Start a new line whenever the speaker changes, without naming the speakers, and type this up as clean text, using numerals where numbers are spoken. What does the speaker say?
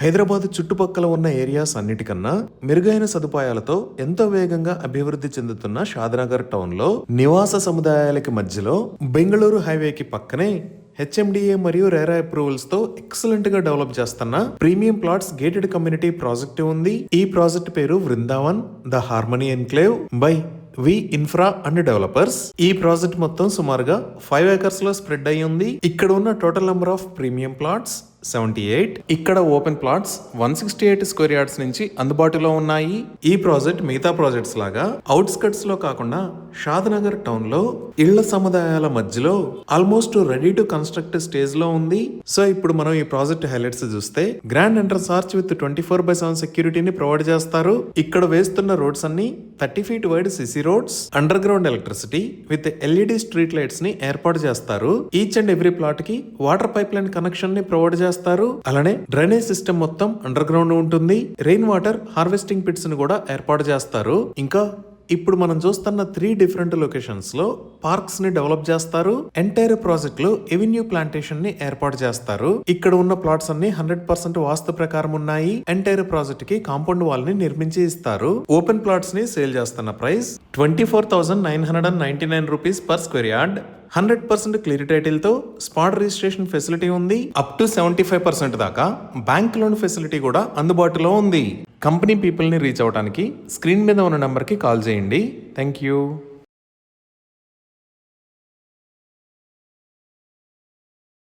హైదరాబాద్ చుట్టుపక్కల ఉన్న ఏరియాస్ అన్నిటికన్నా మెరుగైన సదుపాయాలతో ఎంతో వేగంగా అభివృద్ధి చెందుతున్న షాద్నగర్ టౌన్ లో నివాస సముదాయాలకి మధ్యలో బెంగళూరు హైవేకి పక్కనే హెచ్ఎండిఏ మరియు రేరా అప్రూవల్స్ తో ఎక్సలెంట్ గా డెవలప్ చేస్తున్న premium plots gated community project ఉంది. ఈ ప్రాజెక్ట్ పేరు Vrindavan the harmony enclave by V infra and developers. ఈ ప్రాజెక్ట్ మొత్తం సుమారుగా 5 acres లో స్ప్రెడ్ అయి ఉంది. ఇక్కడ ఉన్న total number of premium plots 78. ఇక్కడ ఓపెన్ ప్లాట్స్ 168 స్క్వేర్ యార్డ్స్ నుంచి అందుబాటులో ఉన్నాయి. ఈ ప్రాజెక్ట్ మిగతా ప్రాజెక్ట్స్ లాగా అవుట్స్కట్స్ లో కాకుండా షాద్నగర్ టౌన్ లో ఇళ్ల సముదాయాల మధ్యలో almost ready to construct stage లో ఉంది. సో ఇప్పుడు మనం ఈ ప్రాజెక్ట్ హైలైట్స్ చూస్తే గ్రాండ్ ఎంట్రన్స్ ఆర్చ్ విత్ 24/7 సెక్యూరిటీని ప్రొవైడ్ చేస్తారు. ఇక్కడ వేస్తున్న రోడ్స్ అన్ని 30 feet wide CC roads, under ground electricity with LED street lights ని ఏర్పాటు చేస్తారు. ఈచ్ అండ్ ఎవ్రీ ప్లాట్ కి వాటర్ పైప్ లైన్ కనెక్షన్ ని ప్రొవైడ్ చేస్తారు. అలానే డ్రైనేజ్ సిస్టమ్ మొత్తం అండర్ గ్రౌండ్ ఉంటుంది. రెయిన్ వాటర్ హార్వెస్టింగ్ పిట్స్ ని కూడా ఏర్పాటు చేస్తారు. ఇంకా ఇప్పుడు మనం చూస్తున్న 3 డిఫరెంట్ లొకేషన్స్ లో పార్క్స్ ని డెవలప్ చేస్తారు. ఎంటైర్ ప్రాజెక్ట్ లో ఎవెన్యూ ప్లాంటేషన్ ని ఏర్పాటు చేస్తారు. ఇక్కడ ఉన్న ప్లాట్స్ అన్ని 100% వాస్తు ప్రకారం ఉన్నాయి. ఎంటైర్ ప్రాజెక్ట్ కి కాంపౌండ్ వాల్ ని నిర్మించి ఇస్తారు. ఓపెన్ ప్లాట్స్ ని సేల్ చేస్తున్న price 24,999 rupees per square yard. 100% clear title తో స్పాట్ రిజిస్ట్రేషన్ ఫెసిలిటీ ఉంది. అప్ టు 75% దాకా బ్యాంక్ లోన్ ఫెసిలిటీ కూడా అందుబాటులో ఉంది. కంపెనీ పీపుల్ ని రీచ్ అవడానికి స్క్రీన్ మీద ఉన్న నెంబర్ కి కాల్ చేయండి. Thank you.